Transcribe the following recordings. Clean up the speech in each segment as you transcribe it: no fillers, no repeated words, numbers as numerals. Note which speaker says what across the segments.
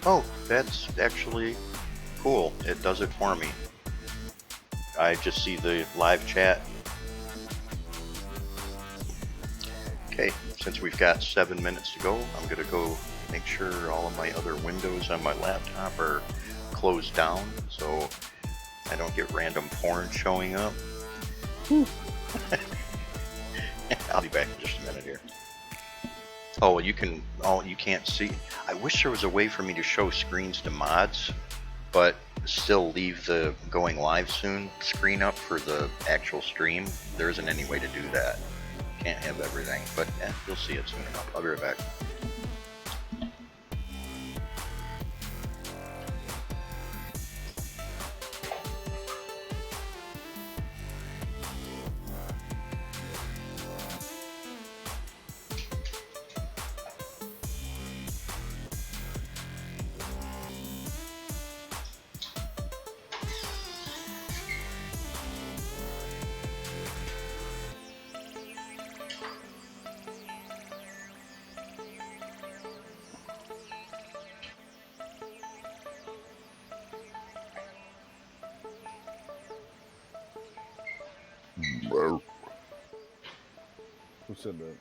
Speaker 1: Oh, that's actually cool. It does it for me. I just see the live chat. Okay, since we've got 7 minutes to go, I'm gonna go make sure all of my other windows on my laptop are closed down so I don't get random porn showing up. I'll be back in just a minute here. Oh, you can't see. I wish there was a way for me to show screens to mods, but still leave the going live soon screen up for the actual stream. There isn't any way to do that. Can't have everything, but you'll see it soon enough. I'll be right back.
Speaker 2: Who said that?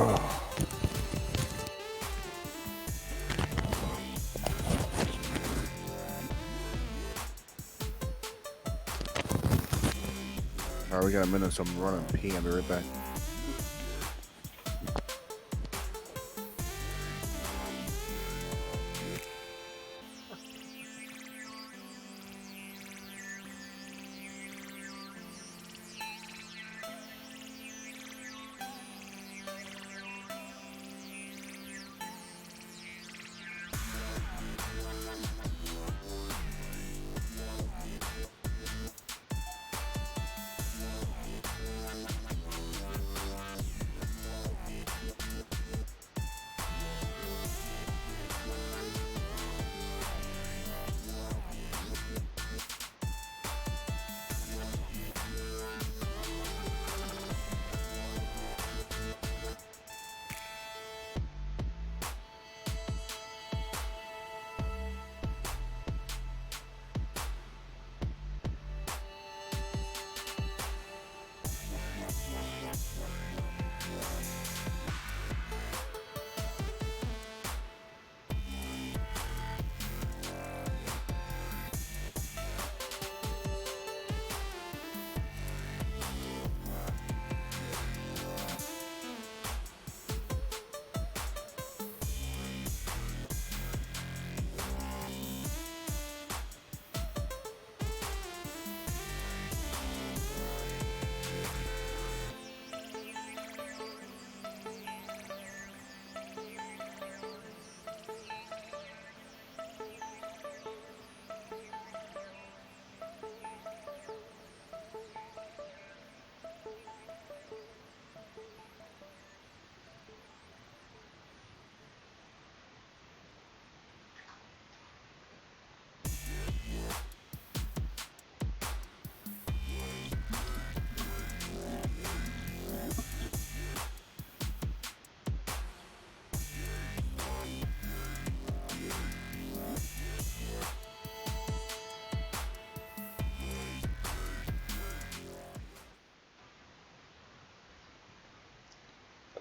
Speaker 2: Alright, we got a minute, so I'm running pee. I'll be right back.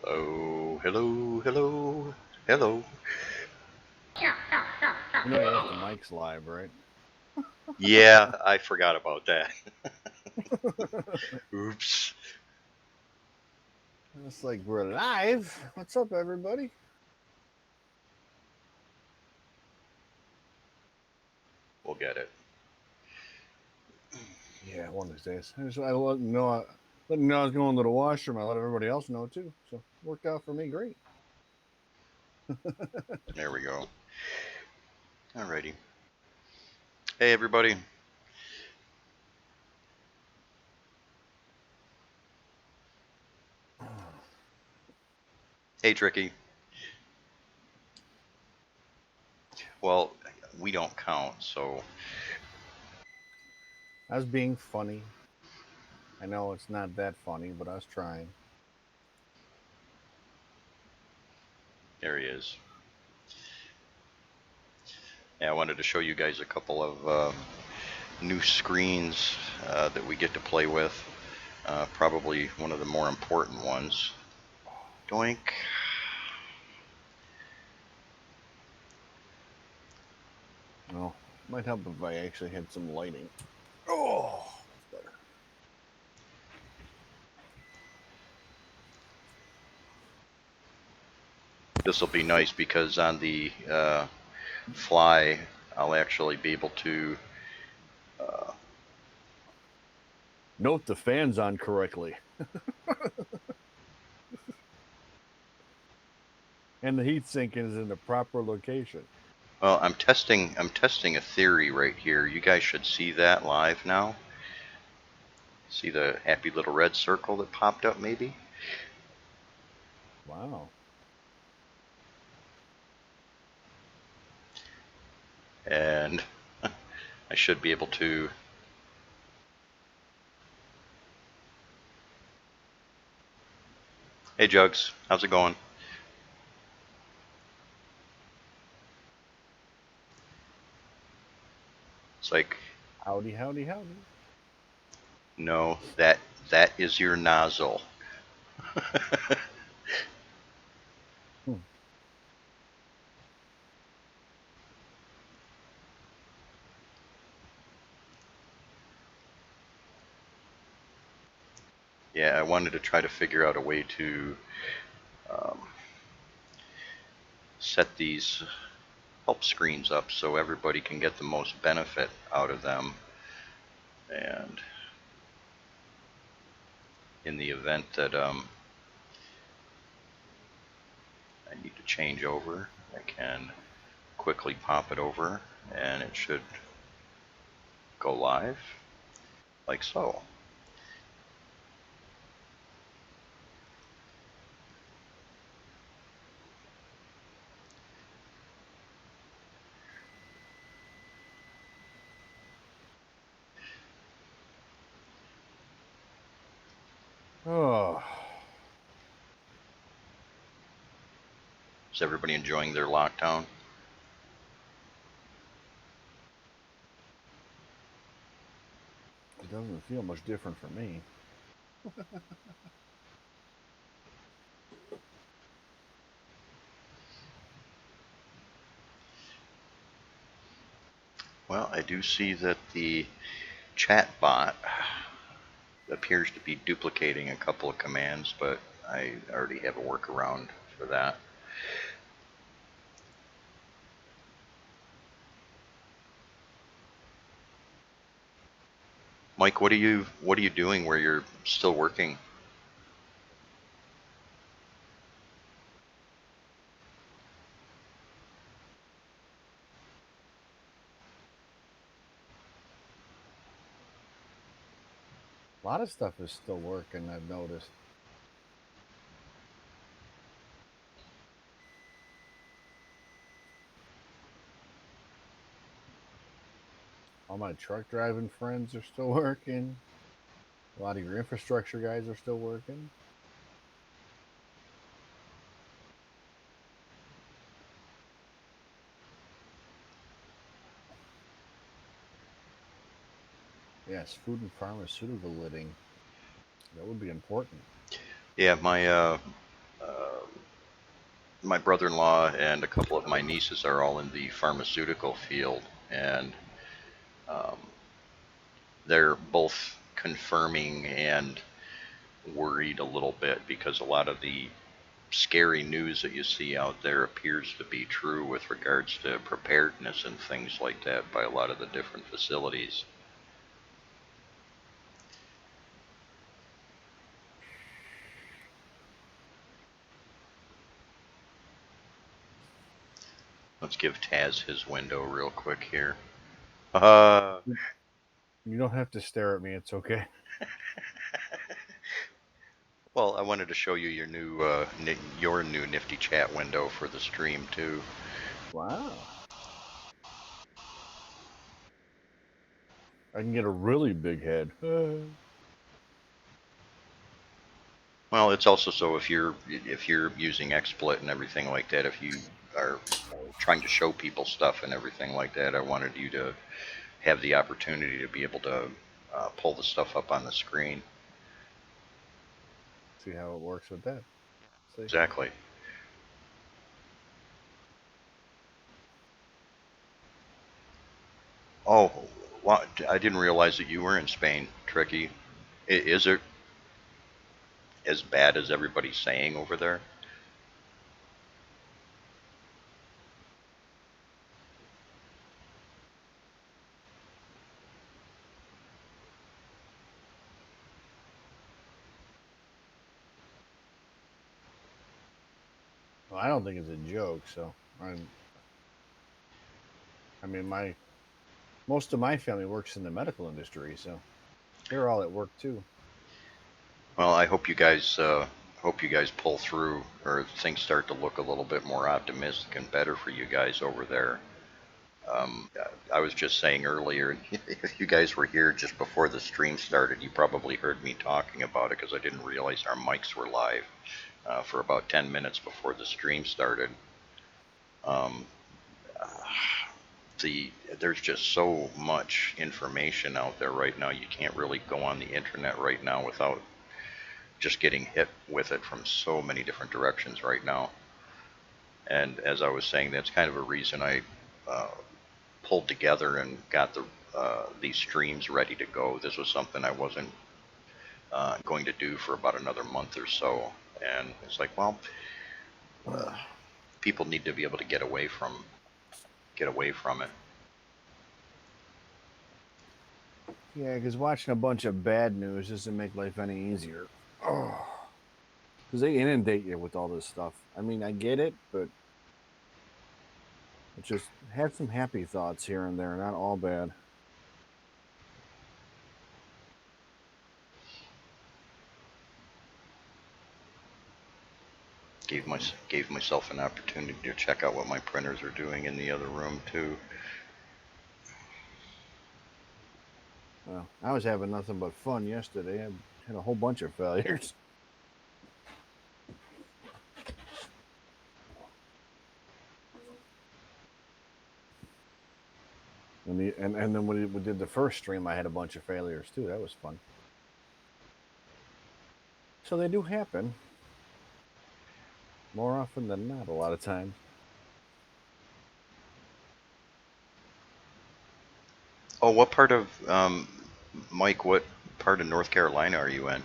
Speaker 1: Hello, hello, hello, hello.
Speaker 2: You know, yes, the mic's live, right?
Speaker 1: Yeah, I forgot about that. Oops.
Speaker 2: It's like we're live. What's up, everybody?
Speaker 1: We'll get it.
Speaker 2: Yeah, one of these days. I let them know. Let them know I was going to the washroom. I let everybody else know too. So it worked out for me great.
Speaker 1: There we go. Alrighty. Hey, everybody. Hey, Tricky. Well, we don't count, so
Speaker 2: I was being funny. I know it's not that funny, but I was trying.
Speaker 1: there he is. Yeah, I wanted to show you guys a couple of new screens that we get to play with. Probably one of the more important ones. Doink.
Speaker 2: Well, might help if I actually had some lighting. Oh, that's better.
Speaker 1: This will be nice because on the fly, I'll actually be able to.
Speaker 2: Note the fan's on correctly. And the heat sink is in the proper location.
Speaker 1: Well, I'm testing a theory right here. You guys should see that live now. See the happy little red circle that popped up, maybe?
Speaker 2: Wow.
Speaker 1: And I should be able to. Hey, Jugs, how's it going? It's like,
Speaker 2: Howdy, howdy, howdy.
Speaker 1: no, that is your nozzle. Yeah, I wanted to try to figure out a way to um, set these help screens up so everybody can get the most benefit out of them. And in the event that I need to change over, I can quickly pop it over and it should go live like so.
Speaker 2: Oh,
Speaker 1: Is everybody enjoying their lockdown?
Speaker 2: it doesn't feel much different for me.
Speaker 1: Well, I do see that the chat bot appears to be duplicating a couple of commands, but I already have a workaround for that. Mike, what are you doing where you're still working?
Speaker 2: A lot of stuff is still working, I've noticed. All my truck driving friends are still working. A lot of your infrastructure guys are still working. Yes, food and pharmaceutical lidding. That would be important.
Speaker 1: Yeah, uh, my brother-in-law and a couple of my nieces are all in the pharmaceutical field, and um, they're both confirming and worried a little bit because a lot of the scary news that you see out there appears to be true with regards to preparedness and things like that by a lot of the different facilities. Let's give Taz his window real quick here. Uh,
Speaker 2: You don't have to stare at me, it's okay.
Speaker 1: well, I wanted to show you your new nifty chat window for the stream too.
Speaker 2: Wow. I can get a really big head.
Speaker 1: Well, it's also so if you're using XSplit and everything like that, if you are trying to show people stuff and everything like that, I wanted you to have the opportunity to be able to pull the stuff up on the screen.
Speaker 2: See how it works with that. See?
Speaker 1: Exactly. Oh, wow, I didn't realize that you were in Spain, Tricky. Is it as bad as everybody's saying over there?
Speaker 2: Well, I don't think it's a joke, so I mean my most of my family works in the medical industry, so they're all at work too.
Speaker 1: Well, I hope you guys pull through, or things start to look a little bit more optimistic and better for you guys over there. I was just saying earlier, if you guys were here just before the stream started, you probably heard me talking about it because I didn't realize our mics were live for about 10 minutes before the stream started. Um, there's just so much information out there right now. You can't really go on the internet right now without just getting hit with it from so many different directions right now. And as I was saying, that's kind of a reason I uh, pulled together and got these streams ready to go. This was something I wasn't going to do for about another month or so. And it's like, well, uh, people need to be able to get away from it.
Speaker 2: Yeah, because watching a bunch of bad news doesn't make life any easier. Oh, because they inundate you with all this stuff. I mean, I get it, but just have some happy thoughts here and there, not all bad.
Speaker 1: Gave myself an opportunity to check out what my printers are doing in the other room too.
Speaker 2: Well, I was having nothing but fun yesterday. I had a whole bunch of failures. And then when we did the first stream, I had a bunch of failures too. That was fun. So they do happen more often than not. A lot of times.
Speaker 1: Oh, what part of Mike? What part of North Carolina are you in?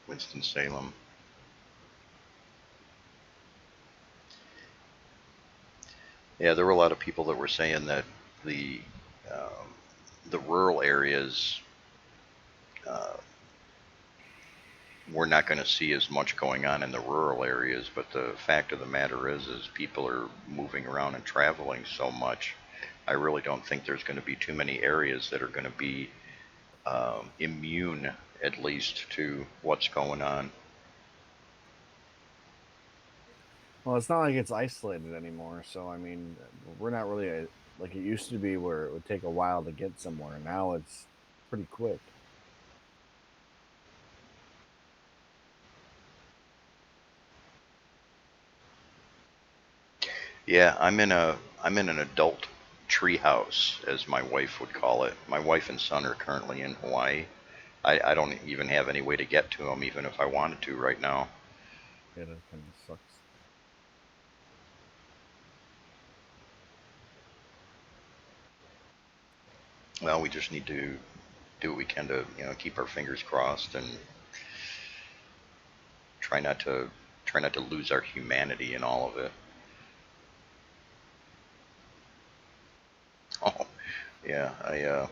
Speaker 1: Winston-Salem. Yeah, there were a lot of people that were saying that the um, the rural areas, uh, we're not going to see as much going on in the rural areas. But the fact of the matter is people are moving around and traveling so much. I really don't think there's going to be too many areas that are going to be immune, at least, to what's going on.
Speaker 2: Well, it's not like it's isolated anymore. So I mean, we're not really like it used to be, where it would take a while to get somewhere. Now it's pretty quick.
Speaker 1: Yeah, I'm in an adult treehouse, as my wife would call it. My wife and son are currently in Hawaii. I don't even have any way to get to them, even if I wanted to right now.
Speaker 2: Yeah, that kind of sucks.
Speaker 1: Well, we just need to do what we can to, keep our fingers crossed and try not to try not to lose our humanity in all of it. Oh, yeah,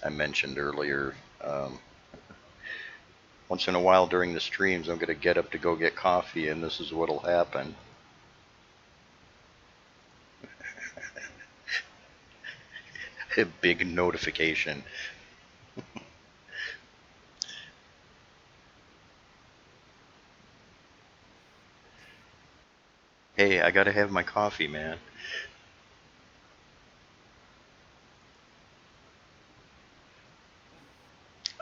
Speaker 1: I mentioned earlier. Once in a while during the streams, I'm gonna get up to go get coffee, and this is what'll happen. A big notification. Hey, I gotta have my coffee, man.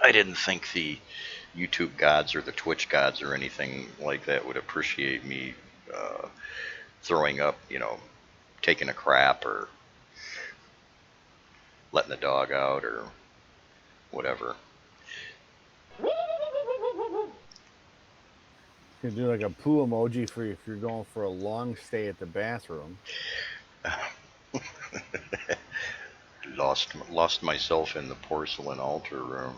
Speaker 1: I didn't think the YouTube gods or the Twitch gods or anything like that would appreciate me uh, throwing up, taking a crap or letting the dog out or whatever.
Speaker 2: You can do like a poo emoji for if you're going for a long stay at the bathroom.
Speaker 1: Lost myself in the porcelain altar room,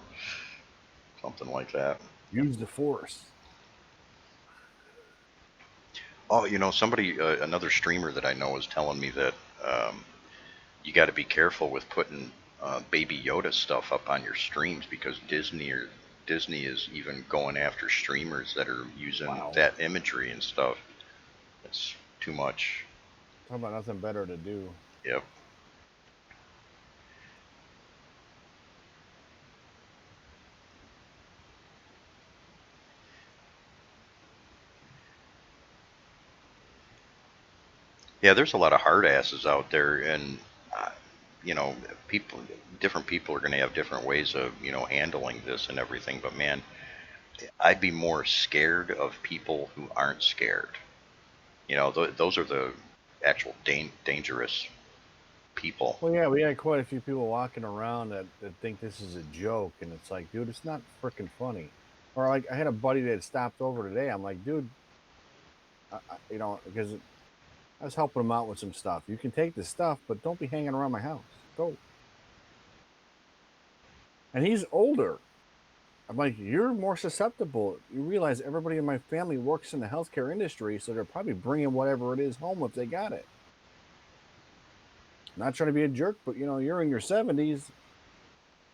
Speaker 1: something like that.
Speaker 2: Use the force.
Speaker 1: Oh, somebody, another streamer that I know, was telling me that you got to be careful with putting Baby Yoda stuff up on your streams, because Disney is even going after streamers that are using
Speaker 2: Wow.
Speaker 1: that imagery and stuff. It's too much.
Speaker 2: Talk about nothing better to do.
Speaker 1: Yep. Yeah, there's a lot of hard asses out there, and uh, you know, people, different people are going to have different ways of handling this and everything. But man, I'd be more scared of people who aren't scared. Those are the actual dangerous people.
Speaker 2: Well, yeah, we had quite a few people walking around that think this is a joke, and it's like, dude, it's not freaking funny. Or like, I had a buddy that stopped over today. I'm like, dude, because I was helping him out with some stuff. You can take the stuff, but don't be hanging around my house. Go. And he's older. I'm like, you're more susceptible. You realize everybody in my family works in the healthcare industry, so they're probably bringing whatever it is home if they got it. Not trying to be a jerk, but you're in your 70s.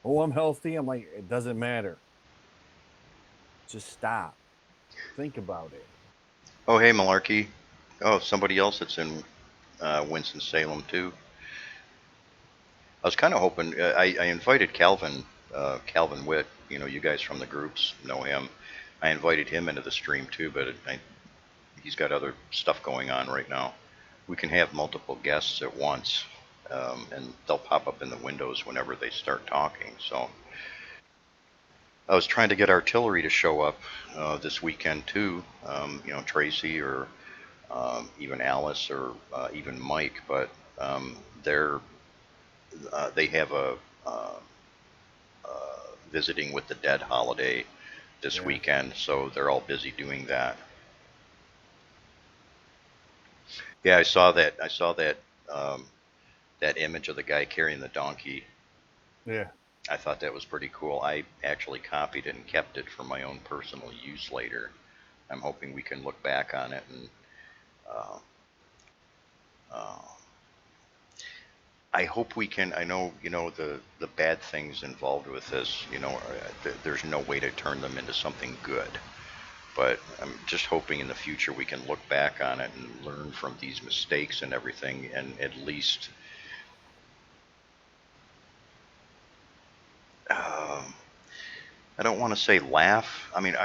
Speaker 2: Oh, I'm healthy. I'm like, it doesn't matter. Just stop. Think about it.
Speaker 1: Oh, hey, Malarkey. Oh, somebody else that's in Winston-Salem too. I was kind of hoping. I invited Calvin Witt. You guys from the groups know him. I invited him into the stream too, but he's got other stuff going on right now. We can have multiple guests at once, and they'll pop up in the windows whenever they start talking. So I was trying to get artillery to show up this weekend too. Tracy or even Alice or even Mike, but they're they have a visiting with the dead holiday this
Speaker 2: Yeah.
Speaker 1: weekend, so they're all busy doing that. Yeah, I saw that. I saw that image of the guy carrying the donkey.
Speaker 2: Yeah.
Speaker 1: I thought that was pretty cool. I actually copied it and kept it for my own personal use later. I'm hoping we can look back on it and uh, uh, I hope we can. I know, the bad things involved with this. There's no way to turn them into something good. But I'm just hoping in the future we can look back on it and learn from these mistakes and everything, and at least um, I don't want to say laugh. I mean,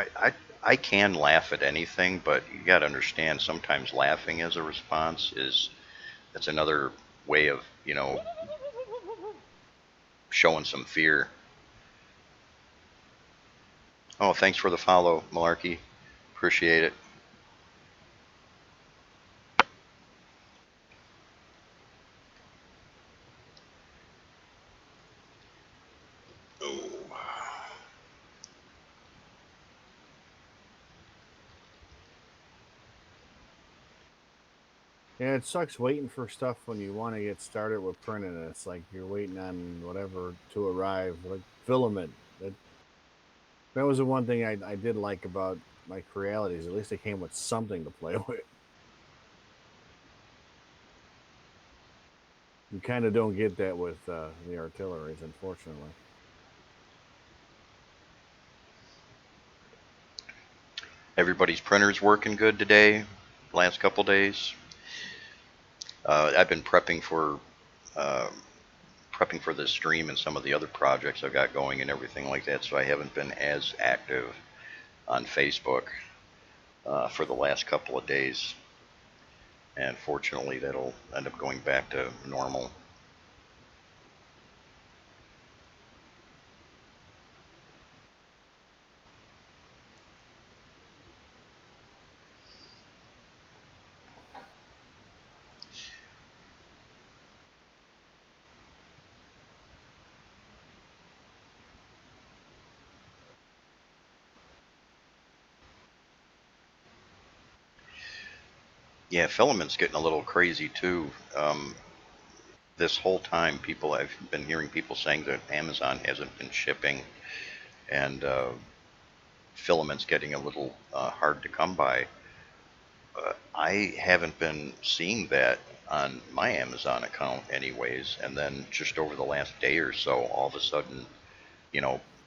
Speaker 1: I can laugh at anything, but you got to understand sometimes laughing as a response is that's another way of showing some fear. Oh, thanks for the follow, Malarkey. Appreciate it. Oh.
Speaker 2: Yeah, it sucks waiting for stuff when you want to get started with printing it. It's like you're waiting on whatever to arrive, like filament. That was the one thing I did like about my Crealities. At least it came with something to play with. You kind of don't get that with the artilleries, unfortunately.
Speaker 1: Everybody's printer's working good today. Last couple days. I've been uh, prepping for this stream and some of the other projects I've got going and everything like that. So I haven't been as active on Facebook for the last couple of days. And fortunately, that'll end up going back to normal. Yeah, filament's getting a little crazy too. This whole time, I've been hearing people saying that Amazon hasn't been shipping, and filament's getting a little hard to come by. I haven't been seeing that on my Amazon account, anyways. And then just over the last day or so, all of a sudden,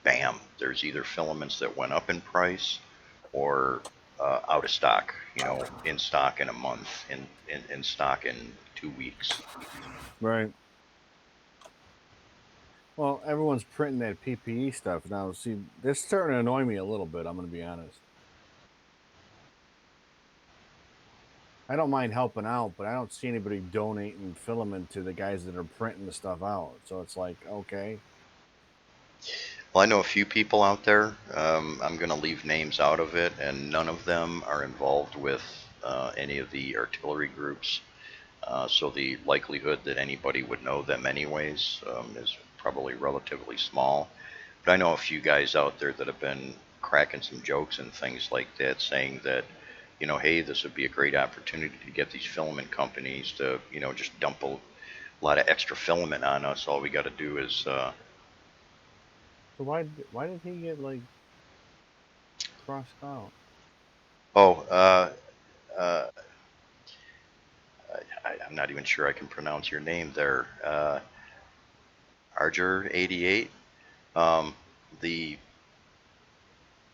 Speaker 1: bam, there's either filaments that went up in price or out of stock, in stock in a month, in stock in 2 weeks.
Speaker 2: Right. Well, everyone's printing that PPE stuff now. See, this starting to annoy me a little bit. I'm going to be honest. I don't mind helping out, but I don't see anybody donating filament to the guys that are printing the stuff out. So it's like, okay.
Speaker 1: Well, I know a few people out there. I'm going to leave names out of it, and none of them are involved with any of the artillery groups. So the likelihood that anybody would know them anyways is probably relatively small. But I know a few guys out there that have been cracking some jokes and things like that, saying that, hey, this would be a great opportunity to get these filament companies to, just dump a lot of extra filament on us. All we got to do is,
Speaker 2: So why did he get like crossed out?
Speaker 1: oh, uh, I'm not even sure I can pronounce your name there, Arger88. Um, the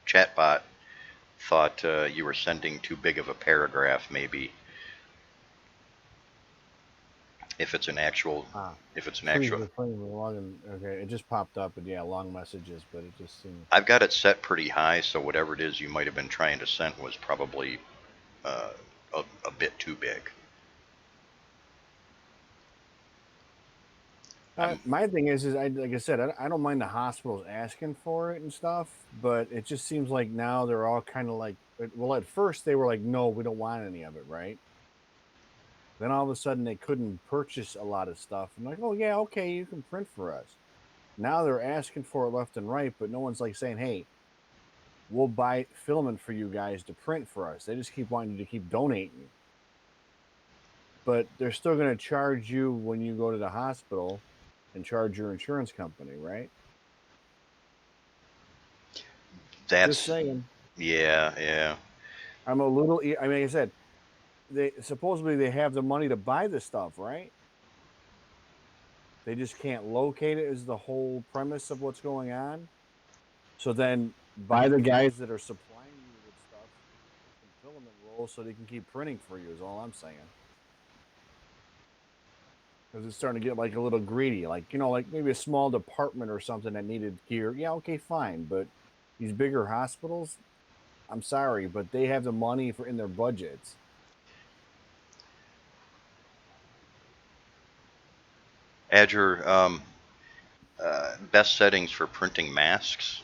Speaker 1: chatbot thought you were sending too big of a paragraph, maybe. If it's an actual,
Speaker 2: Ah,
Speaker 1: if it's an
Speaker 2: freeze
Speaker 1: actual,
Speaker 2: the frame long. Okay, it just popped up, and yeah, long messages, but it just seemed.
Speaker 1: I've got it set pretty high, so whatever it is you might have been trying to send was probably uh, a bit too big. I'm,
Speaker 2: My thing is I like I said, I don't mind the hospitals asking for it and stuff, but it just seems like now they're all kind of like, well, at first they were like, no, we don't want any of it, right? Then all of a sudden they couldn't purchase a lot of stuff. I'm like, oh yeah, okay, you can print for us. Now they're asking for it left and right, but no one's like saying, hey, we'll buy filament for you guys to print for us. They just keep wanting to keep donating, but they're still going to charge you when you go to the hospital and charge your insurance company, right? Just
Speaker 1: that's,
Speaker 2: saying.
Speaker 1: yeah, yeah.
Speaker 2: I'm a little. I mean, like I said, they supposedly they have the money to buy the stuff, right? They just can't locate it. Is the whole premise of what's going on? So then, buy the guys that are supplying you with stuff some filament rolls so they can keep printing for you. Is all I'm saying. Because it's starting to get like a little greedy. Like like maybe a small department or something that needed gear. Yeah, okay, fine. But these bigger hospitals, I'm sorry, but they have the money for in their budgets.
Speaker 1: Azure, best settings for printing masks.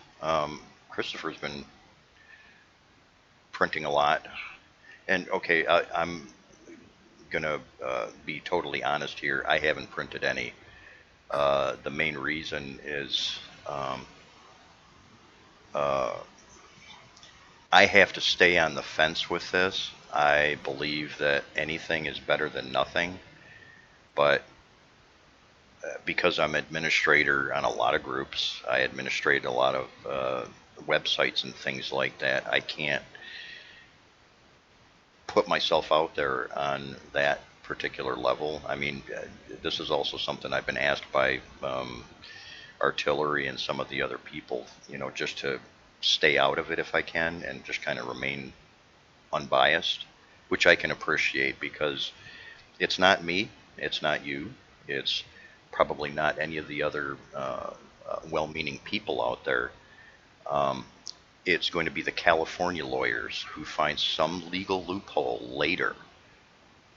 Speaker 1: Christopher's been printing a lot. And okay, I'm gonna be totally honest here. I haven't printed any. The main reason is uh, I have to stay on the fence with this. I believe that anything is better than nothing, but because I'm administrator on a lot of groups, I administrate a lot of websites and things like that. I can't put myself out there on that particular level. I mean, this is also something I've been asked by artillery and some of the other people, just to stay out of it if I can and just kind of remain unbiased, which I can appreciate because it's not me, it's not you, it's probably not any of the other well-meaning people out there. Um, it's going to be the California lawyers who find some legal loophole later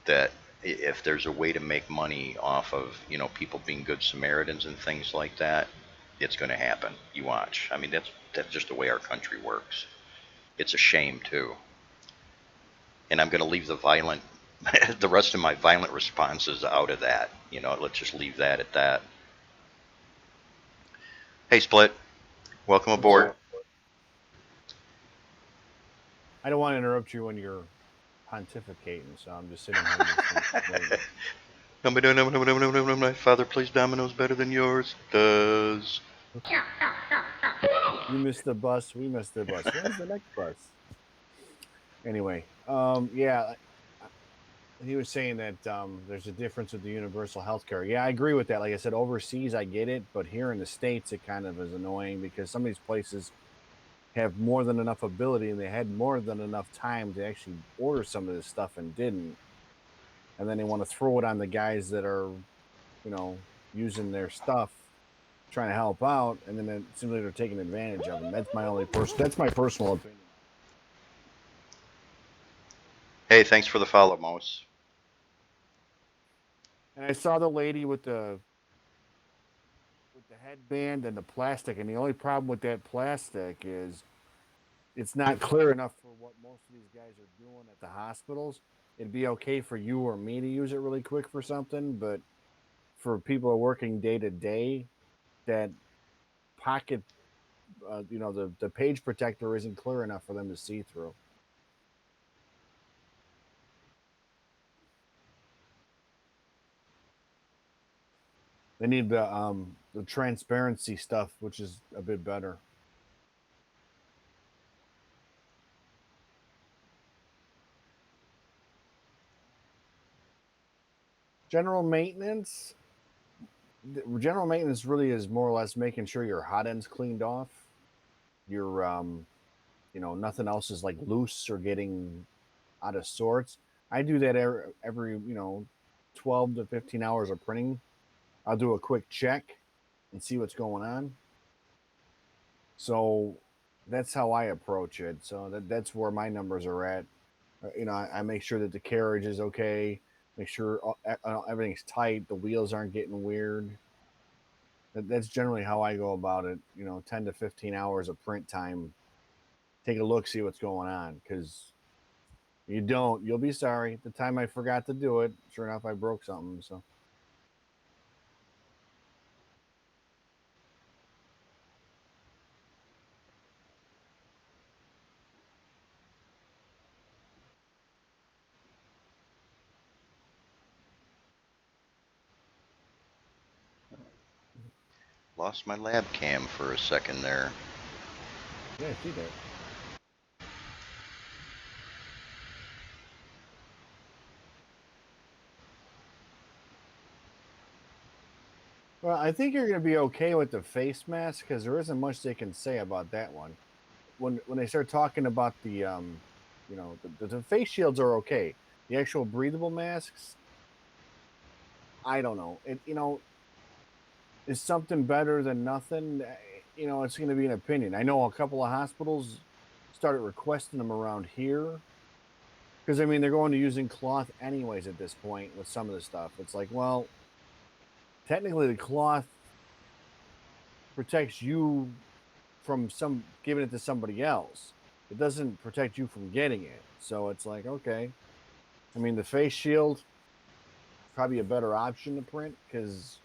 Speaker 1: that if there's a way to make money off of people being good Samaritans and things like that, it's going to happen. You watch. I mean, that's just the way our country works. It's a shame too. And I'm going to leave the violent, the rest of my violent responses out of that. Let's just leave that at that. Hey, Split, welcome
Speaker 2: What's
Speaker 1: aboard.
Speaker 2: up? I don't want to interrupt you when you're pontificating, so I'm just sitting here just waiting.
Speaker 1: My father plays dominoes better than yours does.
Speaker 2: You missed the bus. We missed the bus. When's the next bus? Anyway, yeah, he was saying that there's a difference with the universal health care. Yeah, I agree with that. Like I said, overseas, I get it, but here in the States, it kind of is annoying because some of these places have more than enough ability and they had more than enough time to actually order some of this stuff and didn't. And then they want to throw it on the guys that are, using their stuff, trying to help out, and then it seems like they're taking advantage of them. That's my personal opinion on
Speaker 1: Hey, Hey, thanks for the follow, Mouse.
Speaker 2: And I saw the lady with the headband and the plastic, and the only problem with that plastic is it's not clear enough for what most of these guys are doing at the hospitals. It'd be okay for you or me to use it really quick for something, but for people who are working day to day, that pocket, the page protector isn't clear enough for them to see through. They need the transparency stuff, which is a bit better. General maintenance. General maintenance really is more or less making sure your hot end's cleaned off. Your nothing else is like loose or getting out of sorts. I do that every 12 to 15 hours of printing. I'll do a quick check and see what's going on. So that's how I approach it. So that's where my numbers are at. I make sure that the carriage is okay. Make sure everything's tight. The wheels aren't getting weird. That's generally how I go about it. 10 to 15 hours of print time. Take a look, see what's going on, because you don't, you'll be sorry. The time I forgot to do it, sure enough, I broke something. So
Speaker 1: Lost my lab cam for a second there.
Speaker 2: yeah, I see that. Well, I think you're going to be okay with the face mask because there isn't much they can say about that one. When they start talking about the face shields are okay. The actual breathable masks, I don't know. Is something better than nothing? It's going to be an opinion. I know a couple of hospitals started requesting them around here because I mean they're going to using cloth anyways at this point with some of the stuff. It's like, well, technically the cloth protects you from some giving it to somebody else. It doesn't protect you from getting it. So it's like, okay. I mean, the face shield probably a better option to print because